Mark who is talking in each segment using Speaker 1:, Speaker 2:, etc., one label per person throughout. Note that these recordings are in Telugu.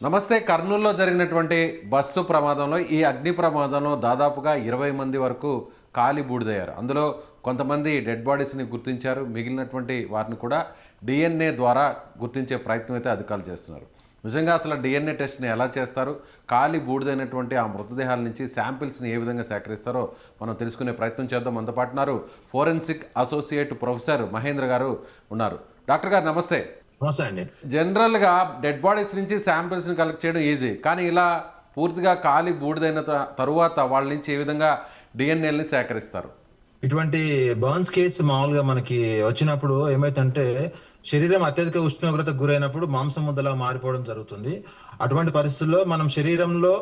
Speaker 1: నమస్తే. కర్నూలులో జరిగినటువంటి బస్సు ప్రమాదంలో ఈ అగ్ని ప్రమాదంలో దాదాపుగా 20 మంది వరకు కాలి బూడిదయ్యారు. అందులో కొంతమంది డెడ్ బాడీస్ని గుర్తించారు. మిగిలినటువంటి వారిని కూడా డిఎన్ఏ ద్వారా గుర్తించే ప్రయత్నం అయితే అధికారులు చేస్తున్నారు. నిజంగా అసలు డిఎన్ఏ టెస్ట్ని ఎలా చేస్తారు, కాలి బూడిదైనటువంటి ఆ మృతదేహాల నుంచి శాంపిల్స్ని ఏ విధంగా సేకరిస్తారో మనం తెలుసుకునే ప్రయత్నం చేద్దాం. మనతో పాటు ఉన్నారు ఫోరెన్సిక్ అసోసియేట్ ప్రొఫెసర్ మహేంద్ర గారు ఉన్నారు. డాక్టర్ గారు నమస్తే.
Speaker 2: నమస్తే అండి.
Speaker 1: జనరల్గా డెడ్ బాడీస్ నుంచి శాంపిల్స్ని కలెక్ట్ చేయడం ఈజీ, కానీ ఇలా పూర్తిగా కాలి బూడిదైన తరువాత వాళ్ళ నుంచి ఏ విధంగా డిఎన్ఏని సేకరిస్తారు?
Speaker 2: ఇటువంటి బర్న్స్ కేసు మామూలుగా మనకి వచ్చినప్పుడు ఏమైతుందంటే శరీరం అత్యధిక ఉష్ణోగ్రతకు గురైనప్పుడు మాంసం ముద్దలా మారిపోవడం జరుగుతుంది. అటువంటి పరిస్థితుల్లో మనం శరీరంలో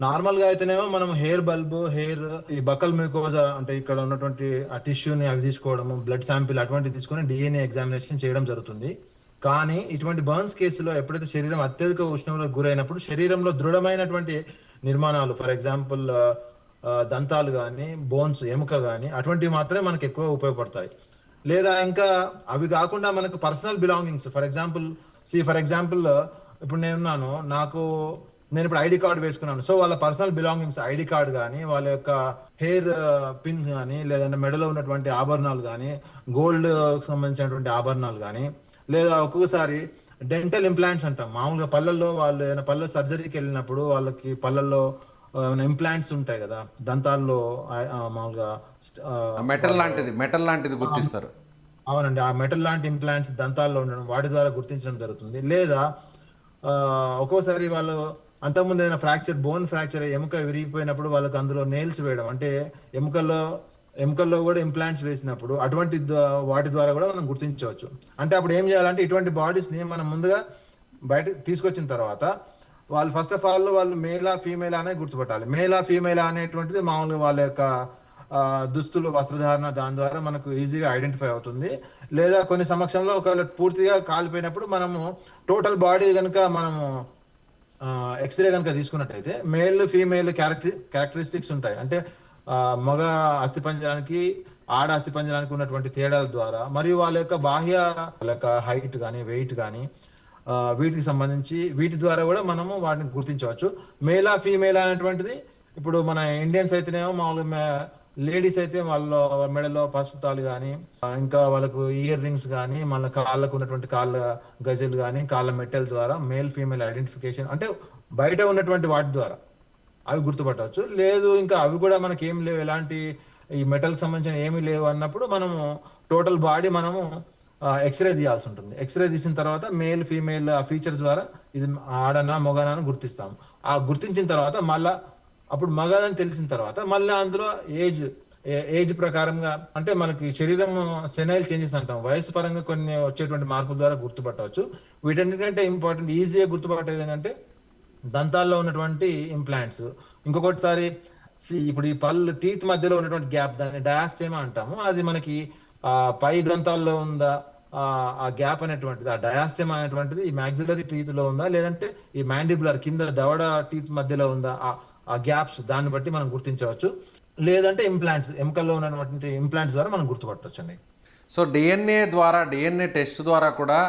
Speaker 2: నార్మల్ గా అయితేనేమో మనం హెయిర్ బల్బ్, హెయిర్ ఈ బకల్ మ్యూకోజా అంటే ఇక్కడ ఉన్నటువంటి ఆ టిష్యూని అవి తీసుకోవడము, బ్లడ్ శాంపిల్ అటువంటివి తీసుకొని డిఎన్ఏ ఎగ్జామినేషన్ చేయడం జరుగుతుంది. కానీ ఇటువంటి బర్న్స్ కేసులో ఎప్పుడైతే శరీరం అత్యధిక ఉష్ణోగ్రతకు గురైనప్పుడు శరీరంలో దృఢమైనటువంటి నిర్మాణాలు, ఫర్ ఎగ్జాంపుల్ దంతాలు కానీ, బోన్స్, ఎముక కానీ అటువంటివి మాత్రమే మనకు ఎక్కువ ఉపయోగపడతాయి. లేదా ఇంకా అవి కాకుండా మనకు పర్సనల్ బిలాంగింగ్స్, ఫర్ ఎగ్జాంపుల్ ఇప్పుడు నేనున్నాను, నేను ఇప్పుడు ఐడి కార్డు వేసుకున్నాను. సో వాళ్ళ పర్సనల్ బిలాంగింగ్స్, ఐడి కార్డు కానీ, వాళ్ళ యొక్క హెయిర్ పిన్ కానీ, లేదంటే మెడలో ఉన్నటువంటి ఆభరణాలు కానీ, గోల్డ్ సంబంధించినటువంటి ఆభరణాలు కానీ, లేదా ఒక్కొక్కసారి డెంటల్ ఇంప్లాంట్స్ అంటాం. మామూలుగా పళ్ళల్లో వాళ్ళు ఏదైనా పళ్ళ సర్జరీకి వెళ్ళినప్పుడు వాళ్ళకి పళ్ళల్లో ఇంప్లాంట్స్ ఉంటాయి కదా, దంతాల్లో మామూలుగా
Speaker 1: మెటల్ లాంటిది గుర్తిస్తారు.
Speaker 2: అవునండి, ఆ మెటల్ లాంటి ఇంప్లాంట్స్ దంతాల్లో ఉండడం, వాటి ద్వారా గుర్తించడం జరుగుతుంది. లేదా ఒక్కోసారి వాళ్ళు అంతకుముందు ఏదైనా బోన్ ఫ్రాక్చర్, ఎముక విరిగిపోయినప్పుడు వాళ్ళకి అందులో నెయిల్స్ వేయడం, అంటే ఎముకల్లో కూడా ఇంప్లాంట్స్ వేసినప్పుడు అటువంటి వాటి ద్వారా కూడా మనం గుర్తించవచ్చు. అంటే అప్పుడు ఏం చేయాలంటే ఇటువంటి బాడీస్ని మనం ముందుగా బయట తీసుకొచ్చిన తర్వాత వాళ్ళు ఫస్ట్ ఆఫ్ ఆల్ వాళ్ళు మేలా ఫీమేలా అనే గుర్తుపట్టాలి. మేలా ఫీమేలా అనేటువంటిది మామూలుగా వాళ్ళ యొక్క దుస్తులు, వస్త్రధారణ, దాని ద్వారా మనకు ఈజీగా ఐడెంటిఫై అవుతుంది. లేదా కొన్ని సమక్షంలో ఒకవేళ పూర్తిగా కాలిపోయినప్పుడు మనము టోటల్ బాడీ కనుక మనము ఎక్స్రే కనుక తీసుకున్నట్టయితే మేల్ ఫీమేల్ క్యారెక్టరిస్టిక్స్ ఉంటాయి. అంటే మగ అస్థిపంజరానికి, ఆడ అస్థిపంజరానికి ఉన్నటువంటి తేడాల ద్వారా, మరియు వాళ్ళ యొక్క హైట్ కానీ, వెయిట్ కానీ, వీటికి సంబంధించి వీటి ద్వారా కూడా మనము వాటిని గుర్తించవచ్చు. మేలా ఫీమేల్ అనేటువంటిది ఇప్పుడు మన ఇండియన్స్ అయితేనేమో మామూలుగా లేడీస్ అయితే వాళ్ళ మెడలో పసుపుతాలు కానీ, ఇంకా వాళ్ళకు ఇయర్ రింగ్స్ కానీ, మన కాళ్ళకు ఉన్నటువంటి కాళ్ళ గజలు కానీ, కాళ్ళ మెట్టెల ద్వారా మేల్ ఫీమేల్ ఐడెంటిఫికేషన్, అంటే బయట ఉన్నటువంటి వాటి ద్వారా అవి గుర్తుపట్టవచ్చు. లేదు ఇంకా అవి కూడా మనకి ఏం లేవు, ఎలాంటి ఈ మెటల్కి సంబంధించిన ఏమీ లేవు అన్నప్పుడు మనము టోటల్ బాడీ మనము ఎక్స్రే తీయాల్సి ఉంటుంది. ఎక్స్రే తీసిన తర్వాత మేల్ ఫీమేల్ ఆ ఫీచర్స్ ద్వారా ఇది ఆడనా మొగనా అని గుర్తిస్తాము. ఆ గుర్తించిన తర్వాత మళ్ళా అప్పుడు మగదని తెలిసిన తర్వాత మళ్ళీ అందులో ఏజ్ ప్రకారంగా, అంటే మనకి శరీరం సెనైల్ చేంజెస్ అంటాం, వయసు పరంగా కొన్ని వచ్చేటువంటి మార్పుల ద్వారా గుర్తుపట్టవచ్చు. వీటన్నిటికంటే ఇంపార్టెంట్ ఈజీగా గుర్తుపట్టేది ఏంటంటే దంతాల్లో ఉన్నటువంటి ఇంప్లాంట్స్. ఇంకొకటిసారి ఇప్పుడు ఈ పళ్ళు టీత్ మధ్యలో ఉన్నటువంటి గ్యాప్, దాన్ని డయాస్టెమా అంటాము. అది మనకి పై దంతాల్లో ఉందా ఆ గ్యాప్ అనేటువంటిది, ఆ డయాస్టెమా అనేటువంటిది ఈ మ్యాక్సిలరీ టీత్ లో ఉందా, లేదంటే ఈ మ్యాండిబులర్ కింద దవడ టీత్ మధ్యలో ఉందా, ఆ గ్యాప్స్, దాన్ని బట్టి మనం గుర్తించవచ్చు. లేదంటే ఇంప్లాంట్స్, ఎముకల్లో ఉన్నటువంటి ఇంప్లాంట్స్ ద్వారా మనం గుర్తుపట్టవచ్చు అండి.
Speaker 1: సో డిఎన్ఏ టెస్ట్ ద్వారా కూడా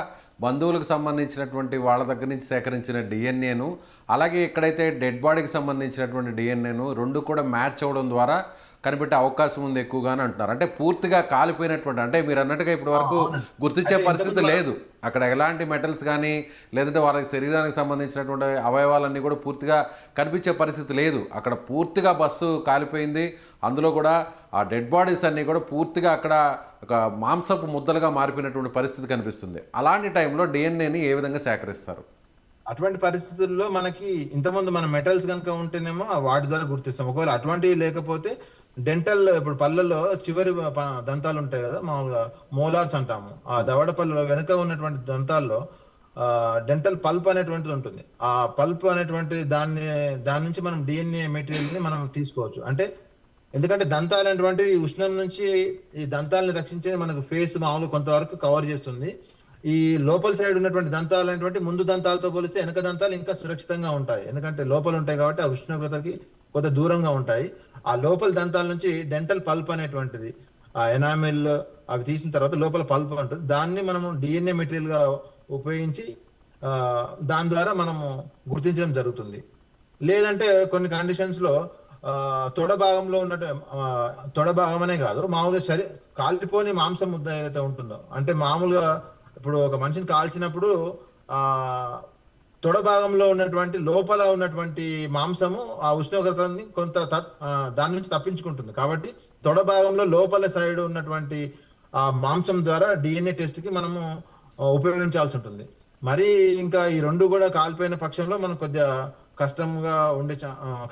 Speaker 1: బంధువులకు సంబంధించినటువంటి వాళ్ళ దగ్గర నుంచి సేకరించిన డిఎన్ఏను, అలాగే ఎక్కడైతే డెడ్ బాడీకి సంబంధించినటువంటి డిఎన్ఏను రెండు కూడా మ్యాచ్ అవ్వడం ద్వారా కనిపెట్టే అవకాశం ఉంది ఎక్కువగానే అంటున్నారు. అంటే పూర్తిగా కాలిపోయినటువంటి, అంటే మీరు అన్నట్టుగా ఇప్పటి వరకు గుర్తించే పరిస్థితి లేదు, అక్కడ ఎలాంటి మెటల్స్ కానీ, లేదంటే వాళ్ళకి శరీరానికి సంబంధించినటువంటి అవయవాలన్నీ కూడా పూర్తిగా కనిపించే పరిస్థితి లేదు. అక్కడ పూర్తిగా బస్సు కాలిపోయింది, అందులో కూడా ఆ డెడ్ బాడీస్ అన్నీ కూడా పూర్తిగా అక్కడ ఒక మాంసపు ముద్దలుగా మారిపోయినటువంటి పరిస్థితి కనిపిస్తుంది. అలాంటి టైంలో డిఎన్ఏని ఏ విధంగా సేకరిస్తారు?
Speaker 2: అటువంటి పరిస్థితుల్లో మనకి ఇంతకుముందు మన మెటల్స్ కనుక ఉంటేనేమో వాటి ద్వారా గుర్తిస్తాం. ఒకవేళ అటువంటివి లేకపోతే డెంటల్, ఇప్పుడు పళ్ళల్లో చివరి దంతాలు ఉంటాయి కదా, మామూలుగా మోలార్స్ అంటాము, ఆ దవడ పళ్ళు వెనుక ఉన్నటువంటి దంతాల్లో డెంటల్ పల్ప్ అనేటువంటిది ఉంటుంది. ఆ పల్ప్ అనేటువంటి దాని నుంచి మనం డిఎన్ఏ మెటీరియల్ ని మనం తీసుకోవచ్చు. అంటే ఎందుకంటే దంతాలు అనేటువంటివి ఉష్ణం నుంచి ఈ దంతాలని రక్షించే మనకు ఫేస్ మామూలు కొంతవరకు కవర్ చేస్తుంది. ఈ లోపల సైడ్ ఉన్నటువంటి దంతాలు అనేటువంటి ముందు దంతాలతో పోలిస్తే వెనక దంతాలు ఇంకా సురక్షితంగా ఉంటాయి. ఎందుకంటే లోపల ఉంటాయి కాబట్టి ఆ ఉష్ణోగ్రతకి కొంత దూరంగా ఉంటాయి. ఆ లోపల దంతాల నుంచి డెంటల్ పల్ప్ అనేటువంటిది, ఆ ఎనామిల్ అవి తీసిన తర్వాత లోపల పల్ప్ ఉంటుంది, దాన్ని మనము డిఎన్ఏ మెటీరియల్ గా ఉపయోగించి దాని ద్వారా మనము గుర్తించడం జరుగుతుంది. లేదంటే కొన్ని కండిషన్స్ లో తొడ భాగంలో ఉన్నట్టు తొడ భాగం అనే కాదు, మామూలుగా కాలిపోని మాంసం ముద్ద ఏదైతే ఉంటుందో, అంటే మామూలుగా ఇప్పుడు ఒక మనిషిని కాల్చినప్పుడు ఆ తొడ భాగంలో ఉన్నటువంటి లోపల ఉన్నటువంటి మాంసము ఆ ఉష్ణోగ్రతని కొంత దాని నుంచి తప్పించుకుంటుంది. కాబట్టి తొడ భాగంలో లోపల సైడ్ ఉన్నటువంటి ఆ మాంసం ద్వారా డిఎన్ఏ టెస్ట్ కి మనము ఉపయోగించాల్సి ఉంటుంది. మరి ఇంకా ఈ రెండు కూడా కాలిపోయిన పక్షంలో మనం కొద్దిగా కష్టంగా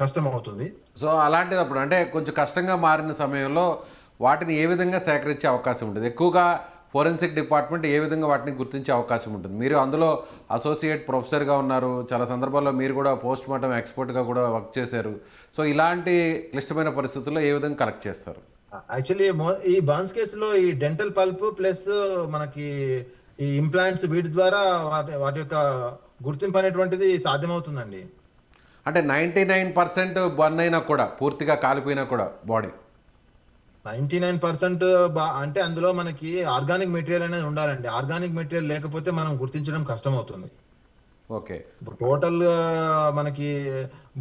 Speaker 2: కష్టం అవుతుంది.
Speaker 1: సో అలాంటిదప్పుడు అంటే కొంచెం కష్టంగా మారిన సమయంలో వాటిని ఏ విధంగా సేకరించే అవకాశం ఉంటుంది? ఎక్కువగా ఫోరెన్సిక్ డిపార్ట్మెంట్ ఏ విధంగా వాటిని గుర్తించే అవకాశం ఉంటుంది? మీరు అందులో అసోసియేట్ ప్రొఫెసర్గా ఉన్నారు, చాలా సందర్భాల్లో మీరు కూడా పోస్ట్ మార్టం ఎక్స్పర్ట్గా కూడా వర్క్ చేశారు. సో ఇలాంటి క్లిష్టమైన పరిస్థితుల్లో ఏ విధంగా కలెక్ట్ చేస్తారు?
Speaker 2: యాక్చువల్లీ ఈ బర్న్స్ కేసులో ఈ డెంటల్ పల్ప్ ప్లస్ మనకి ఈ ఇంప్లాంట్స్ వీటి ద్వారా వాటి యొక్క గుర్తింపు అనేటువంటిది సాధ్యమవుతుందండి.
Speaker 1: అంటే 99% బర్న్ అయినా కూడా, పూర్తిగా కాలిపోయినా కూడా బాడీ
Speaker 2: 99% అంటే అందులో మనకి ఆర్గానిక్ మెటీరియల్ అనేది ఉండాలండి. ఆర్గానిక్ మెటీరియల్ లేకపోతే మనం గుర్తించడం కష్టం అవుతుంది.
Speaker 1: ఓకే.
Speaker 2: ఇప్పుడు టోటల్ మనకి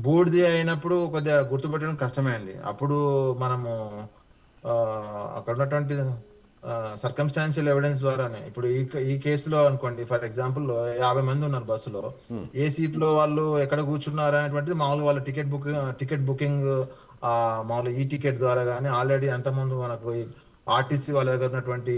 Speaker 2: బూడిది అయినప్పుడు కొద్దిగా గుర్తుపెట్టడం కష్టమే అండి. అప్పుడు మనము అక్కడ ఉన్నటువంటి సర్కమ్స్టాన్షియల్ ఎవిడెన్స్ ద్వారానే, ఇప్పుడు ఈ కేసులో అనుకోండి, ఫర్ ఎగ్జాంపుల్ 50 మంది ఉన్నారు బస్సులో, ఏ సీట్ లో వాళ్ళు ఎక్కడ కూర్చున్నారు అనేటువంటిది మామూలుగా వాళ్ళ టికెట్ బుకింగ్ మామూలు ఈ టికెట్ ద్వారా కానీ ఆల్రెడీ అంతకుముందు మనకు ఆర్టీసీ వాళ్ళ దగ్గర ఉన్నటువంటి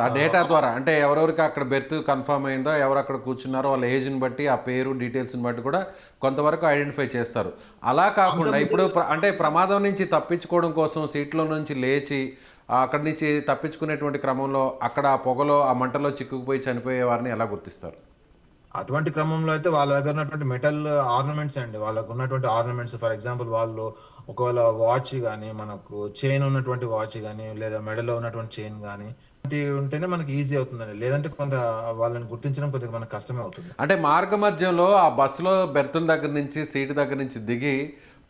Speaker 1: ఆ డేటా ద్వారా, అంటే ఎవరెవరికి అక్కడ బెర్త్ కన్ఫర్మ్ అయిందో, ఎవరు అక్కడ కూర్చున్నారో వాళ్ళ ఏజ్ని బట్టి, ఆ పేరు డీటెయిల్స్ని బట్టి కూడా కొంతవరకు ఐడెంటిఫై చేస్తారు. అలా కాకుండా ఇప్పుడు అంటే ప్రమాదం నుంచి తప్పించుకోవడం కోసం సీట్లో నుంచి లేచి అక్కడి నుంచి తప్పించుకునేటువంటి క్రమంలో అక్కడ ఆ పొగలో ఆ మంటలో చిక్కుకుపోయి చనిపోయే వారిని ఎలా గుర్తిస్తారు?
Speaker 2: అటువంటి క్రమంలో అయితే వాళ్ళ దగ్గర ఉన్నటువంటి మెటల్ ఆర్నమెంట్స్ అండి, వాళ్ళకు ఉన్నటువంటి ఆర్నమెంట్స్, ఫర్ ఎగ్జాంపుల్ వాళ్ళు ఒకవేళ వాచ్ కానీ, మనకు చైన్ ఉన్నటువంటి వాచ్ కానీ, లేదా మెడలో ఉన్నటువంటి చైన్ కానీ ఉంటేనే మనకి ఈజీ అవుతుందండి. లేదంటే కొంత వాళ్ళని గుర్తించడం కొద్దిగా మనకు కష్టమే అవుతుంది.
Speaker 1: అంటే మార్గ మధ్యంలో ఆ బస్సులో బెర్తుల దగ్గర నుంచి, సీటు దగ్గర నుంచి దిగి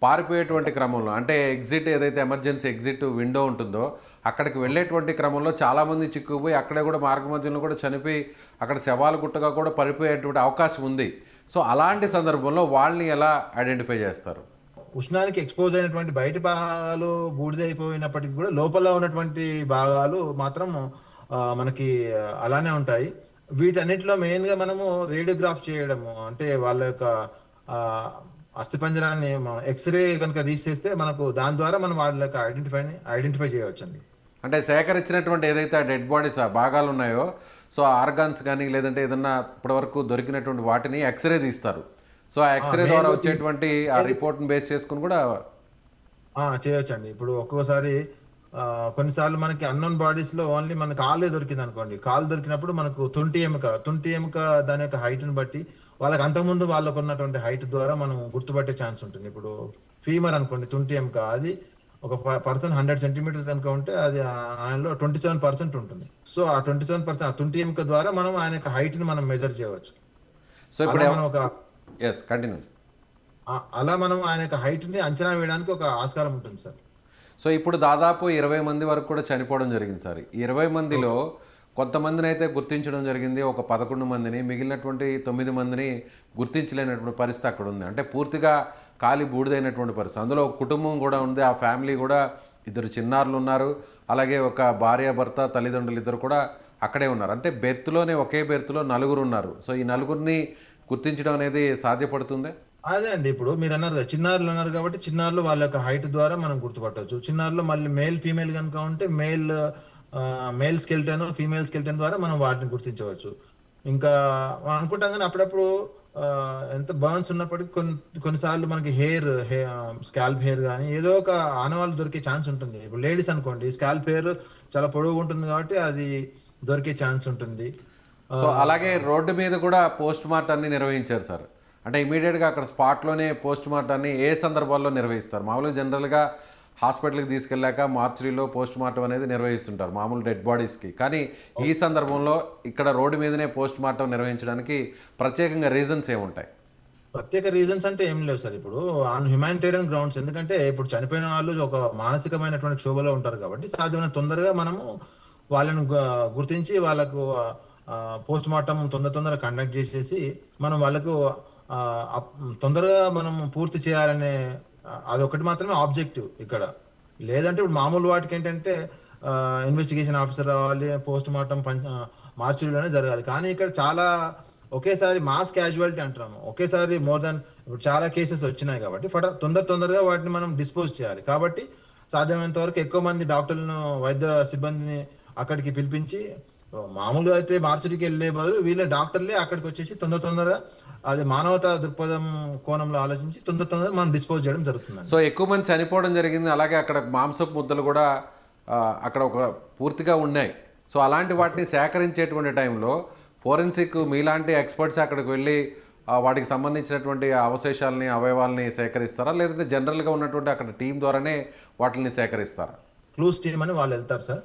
Speaker 1: పారిపోయేటువంటి క్రమంలో, అంటే ఎగ్జిట్ ఏదైతే ఎమర్జెన్సీ ఎగ్జిట్ విండో ఉంటుందో అక్కడికి వెళ్ళేటువంటి క్రమంలో చాలామంది చిక్కుపోయి అక్కడే కూడా మార్గ మధ్యంలో కూడా చనిపోయి అక్కడ శవాల గుట్టగా కూడా పడిపోయేటువంటి అవకాశం ఉంది. సో అలాంటి సందర్భంలో వాళ్ళని ఎలా ఐడెంటిఫై చేస్తారు?
Speaker 2: ఉష్ణానికి ఎక్స్పోజ్ అయినటువంటి బయట భాగాలు బూడిదైపోయినప్పటికీ కూడా లోపల ఉన్నటువంటి భాగాలు మాత్రం మనకి అలానే ఉంటాయి. వీటన్నిటిలో మెయిన్ గా మనము రేడియోగ్రాఫ్ చేయడము, అంటే వాళ్ళ యొక్క అస్థిపంజరాన్ని ఎక్స్రే కనుక తీసేస్తే మనకు దాని ద్వారా మనం వాళ్ళ యొక్క ఐడెంటిఫై చేయవచ్చు అండి.
Speaker 1: అంటే సేకరించినటువంటి ఏదైతే డెడ్ బాడీస్ భాగాలు ఉన్నాయో, సో ఆర్గాన్స్ కానీ లేదంటే ఏదన్నా ఇప్పటివరకు దొరికినటువంటి వాటిని ఎక్స్రే తీస్తారు. సో ఆ ఎక్స్రే ద్వారా వచ్చేటువంటి ఆ రిపోర్ట్ని బేస్ చేసుకుని కూడా
Speaker 2: చేయొచ్చండి. ఇప్పుడు ఒక్కోసారి కొన్నిసార్లు మనకి అన్నోన్ బాడీస్ లో ఓన్లీ మనకి కాలే దొరికింది అనుకోండి, కాలు దొరికినప్పుడు మనకు తుంటి ఎముక దాని యొక్క హైట్ ని బట్టి వాళ్ళకి అంతకుముందు వాళ్ళకు ఉన్నటువంటి హైట్ ద్వారా మనం గుర్తుపట్టే ఛాన్స్ ఉంటుంది. ఇప్పుడు ఫీమర్ అనుకోండి, తుంటి ఎముక, అది ఒక పర్సన్ 100 సెంటీమీటర్స్ కనుక ఉంటే అది ఆయనలో 27% ఉంటుంది. సో ఆ 27% ఆ తుంటి ఎముక ద్వారా మనం ఆయన యొక్క హైట్ ని మనం మెజర్ చేయవచ్చు.
Speaker 1: సో ఇప్పుడు కంటిన్యూ
Speaker 2: అలా మనం ఆయన యొక్క హైట్ ని అంచనా వేయడానికి ఒక ఆస్కారం ఉంటుంది సార్.
Speaker 1: సో ఇప్పుడు దాదాపు 20 మంది వరకు కూడా చనిపోవడం జరిగింది సార్. 20 మందిలో కొంతమందిని అయితే గుర్తించడం జరిగింది, ఒక 11 మందిని, మిగిలినటువంటి 9 మందిని గుర్తించలేనటువంటి పరిస్థితి అక్కడ ఉంది. అంటే పూర్తిగా కాలి బూడిదైనటువంటి పరిస్థితి. అందులో ఒక కుటుంబం కూడా ఉంది, ఆ ఫ్యామిలీ కూడా 2 చిన్నారులు ఉన్నారు, అలాగే ఒక భార్య భర్త తల్లిదండ్రులు ఇద్దరు కూడా అక్కడే ఉన్నారు. అంటే బెర్త్లోనే, ఒకే బెర్త్లో 4 ఉన్నారు. సో ఈ 4ని గుర్తించడం అనేది సాధ్యపడుతుంది?
Speaker 2: అదే అండి, ఇప్పుడు మీరు అన్నారు కదా చిన్నారులు అన్నారు, కాబట్టి చిన్నారులు వాళ్ళ యొక్క హైట్ ద్వారా మనం గుర్తుపట్టవచ్చు. చిన్నారులో మళ్ళీ మేల్ ఫీమేల్ కనుక ఉంటే మేల్ స్కెల్టన్ ఫీమేల్ స్కెల్టన్ ద్వారా మనం వాటిని గుర్తించవచ్చు. ఇంకా అనుకుంటాం కానీ అప్పుడప్పుడు ఎంత బర్న్స్ ఉన్నప్పటికీ కొన్నిసార్లు మనకి స్కాల్ప్ హెయిర్ కానీ ఏదో ఒక ఆనవాళ్ళు దొరికే ఛాన్స్ ఉంటుంది. ఇప్పుడు లేడీస్ అనుకోండి, స్కాల్ప్ హెయిర్ చాలా పొడవుగా ఉంటుంది కాబట్టి అది దొరికే ఛాన్స్ ఉంటుంది.
Speaker 1: సో అలాగే రోడ్డు మీద కూడా పోస్ట్ మార్టాన్ని నిర్వహించారు సార్. అంటే ఇమీడియట్గా అక్కడ స్పాట్లోనే పోస్ట్ మార్టాన్ని ఏ సందర్భాల్లో నిర్వహిస్తారు? మామూలుగా జనరల్గా హాస్పిటల్కి తీసుకెళ్ళాక మార్చరీలో పోస్ట్ మార్టం అనేది నిర్వహిస్తుంటారు మామూలు డెడ్ బాడీస్కి. కానీ ఈ సందర్భంలో ఇక్కడ రోడ్డు మీదనే పోస్ట్ మార్టం నిర్వహించడానికి ప్రత్యేకంగా రీజన్స్ ఏముంటాయి?
Speaker 2: ప్రత్యేక రీజన్స్ అంటే ఏం లేవు సార్. ఇప్పుడు ఆన్ హ్యుమానిటేరియన్ గ్రౌండ్స్, ఎందుకంటే ఇప్పుడు చనిపోయిన వాళ్ళు ఒక మానసికమైనటువంటి క్షోభలో ఉంటారు కాబట్టి సాధ్యమైన తొందరగా మనము వాళ్ళని గుర్తించి వాళ్ళకు పోస్ట్ మార్టం తొందరగా కండక్ట్ చేసేసి మనం వాళ్ళకు ఆ, తొందరగా మనం పూర్తి చేయాలనే అదొకటి మాత్రమే ఆబ్జెక్టివ్ ఇక్కడ. లేదంటే ఇప్పుడు మామూలు వాటికి ఏంటంటే ఇన్వెస్టిగేషన్ ఆఫీసర్ రావాలి, పోస్ట్ మార్టం మార్చిలోనే జరగాలి. కానీ ఇక్కడ చాలా ఒకేసారి మాస్ క్యాజువాలిటీ అంటున్నాము, ఒకేసారి మోర్ దాన్ ఇప్పుడు చాలా కేసెస్ వచ్చినాయి కాబట్టి తొందరగా వాటిని మనం డిస్పోజ్ చేయాలి. కాబట్టి సాధ్యమైనంత వరకు ఎక్కువ మంది డాక్టర్లను, వైద్య సిబ్బందిని అక్కడికి పిలిపించి, మామూలుగా అయితే మార్చిడికి వెళ్ళే బదులు వీళ్ళ డాక్టర్లే అక్కడికి వచ్చేసి తొందరగా అది మానవతా దృక్పథం కోణంలో ఆలోచించి తొందరగా మనం డిస్పోజ్ చేయడం జరుగుతుంది.
Speaker 1: సో ఎక్కువ మంది చనిపోవడం జరిగింది, అలాగే అక్కడ మాంసపు ముద్దలు కూడా అక్కడ ఒక పూర్తిగా ఉన్నాయి. సో అలాంటి వాటిని సేకరించేటువంటి టైంలో ఫోరెన్సిక్ మీలాంటి ఎక్స్పర్ట్స్ అక్కడికి వెళ్ళి వాటికి సంబంధించినటువంటి అవశేషాలని, అవయవాల్ని సేకరిస్తారా, లేదంటే జనరల్గా ఉన్నటువంటి అక్కడ టీం ద్వారానే వాటిని సేకరిస్తారా?
Speaker 2: క్లూస్ టీమ్ అని వాళ్ళు వెళ్తారు సార్.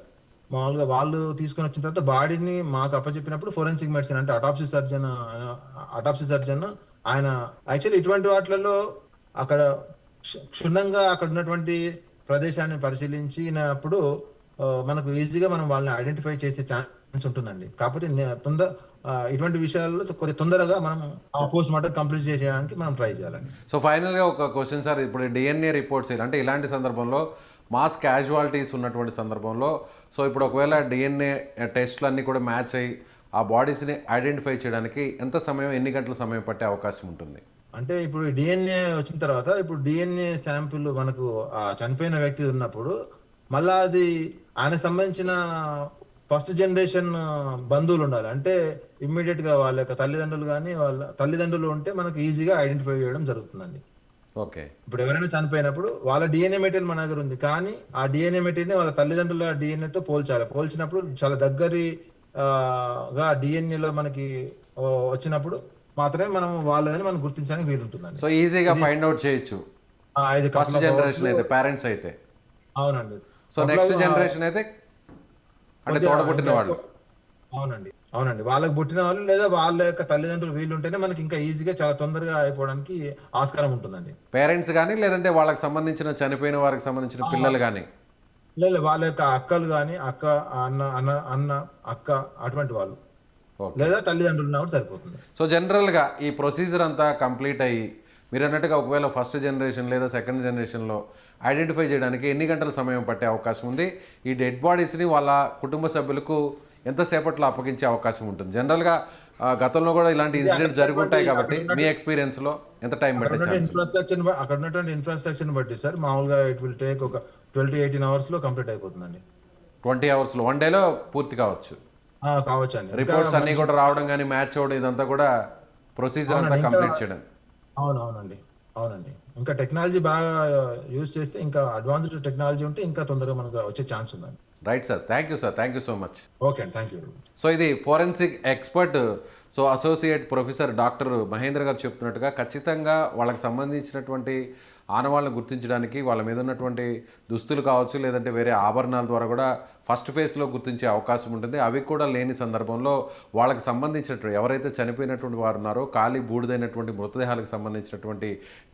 Speaker 2: మామూలుగా వాళ్ళు తీసుకొని వచ్చిన తర్వాత బాడీని మాకు అప్పచెప్పినప్పుడు ఫోరెన్సిక్ మెడిసిన్ అంటే అటాప్సీ సర్జన్ ఆయన యాక్చువల్లీ ఇటువంటి వాటిలలో అక్కడ క్షుణ్ణంగా అక్కడ ఉన్నటువంటి ప్రదేశాన్ని పరిశీలించినప్పుడు మనకు ఈజీగా మనం వాళ్ళని ఐడెంటిఫై చేసే ఛాన్స్ ఉంటుందండి. కాకపోతే ఇటువంటి విషయాల్లో కొద్దిగా తొందరగా మనం ఆ పోస్ట్ మార్టం కంప్లీట్ చేసేయడానికి మనం ట్రై చేయాలండి.
Speaker 1: సో ఫైనల్గా ఒక క్వశ్చన్ సార్, ఇప్పుడు డిఎన్ఏ రిపోర్ట్స్ అంటే ఇలాంటి సందర్భంలో మాస్ క్యాజువాలిటీస్ ఉన్నటువంటి సందర్భంలో, సో ఇప్పుడు ఒకవేళ డిఎన్ఏ టెస్ట్లు అన్నీ కూడా మ్యాచ్ అయ్యి ఆ బాడీస్ని ఐడెంటిఫై చేయడానికి ఎంత సమయం, ఎన్ని గంటల సమయం పట్టే అవకాశం ఉంటుంది?
Speaker 2: అంటే ఇప్పుడు డిఎన్ఏ వచ్చిన తర్వాత ఇప్పుడు డిఎన్ఏ శాంపిల్ మనకు చనిపోయిన వ్యక్తి ఉన్నప్పుడు మళ్ళా అది ఆయనకు సంబంధించిన ఫస్ట్ జనరేషన్ బంధువులు ఉండాలి. అంటే ఇమ్మీడియట్ గా వాళ్ళ యొక్క తల్లిదండ్రులు కానీ వాళ్ళ తల్లిదండ్రులు ఉంటే మనకు ఈజీగా ఐడెంటిఫై చేయడం జరుగుతుందండి.
Speaker 1: ఓకే.
Speaker 2: ఇప్పుడు ఎవరైనా చనిపోయినప్పుడు వాళ్ళ డిఎన్ఏ మెటీరియల్ మన దగ్గర ఉంది, కానీ ఆ డిఎన్ఏ మెటీరియల్ వాళ్ళ తల్లిదండ్రుల డిఎన్ఏతో పోల్చాలి. పోల్చినప్పుడు చాలా దగ్గరగా డిఎన్ఏలో మనకి వచ్చినప్పుడు మాత్రమే మనం వాళ్ళని మనం గుర్తించడానికి వీలుంటుందండి.
Speaker 1: సో ఈజీగా ఫైండ్ అవుట్ చేయొచ్చు ఫస్ట్ జనరేషన్ అయితే, పేరెంట్స్ అయితే.
Speaker 2: అవునండి.
Speaker 1: సో నెక్స్ట్ జనరేషన్ అయితే అంటే తోడబుట్టిన వాళ్ళు.
Speaker 2: అవునండి వాళ్ళకి పుట్టిన వాళ్ళు లేదా వాళ్ళ యొక్క తల్లిదండ్రులు వీళ్ళు ఉంటేనే మనకి ఇంకా ఈజీగా చాలా తొందరగా అయిపోవడానికి ఆస్కారం ఉంటుందండి.
Speaker 1: పేరెంట్స్ కానీ లేదంటే వాళ్ళకి సంబంధించిన చనిపోయిన వారికి సంబంధించిన పిల్లలు కానీ,
Speaker 2: లేదా వాళ్ళ యొక్క అక్కలు కానీ అన్న అక్క అటువంటి వాళ్ళు, లేదా తల్లిదండ్రులు ఉన్నా కూడా సరిపోతుంది.
Speaker 1: సో జనరల్గా ఈ ప్రొసీజర్ అంతా కంప్లీట్ అయ్యి మీరు అన్నట్టుగా ఒకవేళ ఫస్ట్ జనరేషన్ లేదా సెకండ్ జనరేషన్లో ఐడెంటిఫై చేయడానికి ఎన్ని గంటల సమయం పట్టే అవకాశం ఉంది? ఈ డెడ్ బాడీస్ని వాళ్ళ కుటుంబ సభ్యులకు ఎంతసేపట్లో అప్పగించే అవకాశం ఉంటుంది? జనరల్గా గతంలో కూడా ఇలాంటి ఇన్సిడెంట్స్ జరుగుంటాయి కాబట్టి మీ ఎక్స్పీరియన్స్లో ఎంత టైం పట్టే
Speaker 2: అక్కడ ఉన్నటువంటి ఇన్ఫ్రాస్ట్రక్చర్ బట్టి సార్ మామూలుగా ఇట్ విల్ టేక్ ఒక 12 to 18 hours లో కంప్లీట్ అయిపోతుందండి.
Speaker 1: 20 hours వన్ డేలో పూర్తి కావచ్చు
Speaker 2: అండి.
Speaker 1: రిపోర్ట్స్ అన్ని కూడా రావడం కానీ మ్యాచ్ అవ్వడం ఇదంతా కూడా ప్రొసీజర్ అంతా కంప్లీట్ చేయడం.
Speaker 2: అవునండి. ఇంకా టెక్నాలజీ బాగా యూజ్ చేస్తే, ఇంకా అడ్వాన్స్డ్ టెక్నాలజీ ఉంటే ఇంకా తొందరగా మనకు వచ్చే ఛాన్స్ ఉందండి.
Speaker 1: Right sir, thank you sir, thank you so much.
Speaker 2: Okay అండి, థ్యాంక్ యూ.
Speaker 1: సో ఇది forensic expert, so associate professor doctor Mahendra గారు చెప్తున్నట్టుగా ఖచ్చితంగా వాళ్ళకి సంబంధించినటువంటి ఆనవాళ్ళను గుర్తించడానికి వాళ్ళ మీద ఉన్నటువంటి దుస్తులు కావచ్చు, లేదంటే వేరే ఆభరణాల ద్వారా కూడా ఫస్ట్ ఫేజ్లో గుర్తించే అవకాశం ఉంటుంది. అవి కూడా లేని సందర్భంలో వాళ్ళకి సంబంధించినటువంటి ఎవరైతే చనిపోయినటువంటి వారు ఉన్నారో ఖాళీ బూడిదైనటువంటి మృతదేహాలకు సంబంధించినటువంటి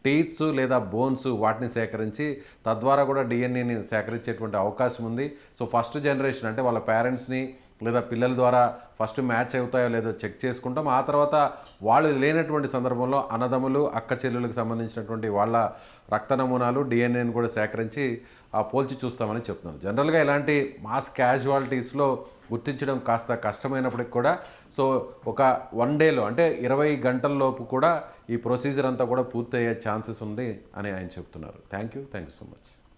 Speaker 1: టీత్స్ లేదా బోన్స్ వాటిని సేకరించి తద్వారా కూడా డిఎన్ఏని సేకరించేటువంటి అవకాశం ఉంది. సో ఫస్ట్ జనరేషన్ అంటే వాళ్ళ పేరెంట్స్ని లేదా పిల్లల ద్వారా ఫస్ట్ మ్యాచ్ అవుతాయో లేదో చెక్ చేసుకుంటాం. ఆ తర్వాత వాళ్ళు లేనటువంటి సందర్భంలో అన్నదమ్ములు, అక్క చెల్లెలకు సంబంధించినటువంటి వాళ్ళ రక్త నమూనాలు, డిఎన్ఏని కూడా సేకరించి పోల్చి చూస్తామని చెప్తున్నారు. జనరల్గా ఇలాంటి మాస్ క్యాజువాలిటీస్లో గుర్తించడం కాస్త కష్టమైనప్పటికి కూడా సో ఒక 1 డేలో అంటే 20 గంటల్లోపు కూడా ఈ ప్రొసీజర్ అంతా కూడా పూర్తయ్యే ఛాన్సెస్ ఉంది అని ఆయన చెప్తున్నారు. Thank you so much.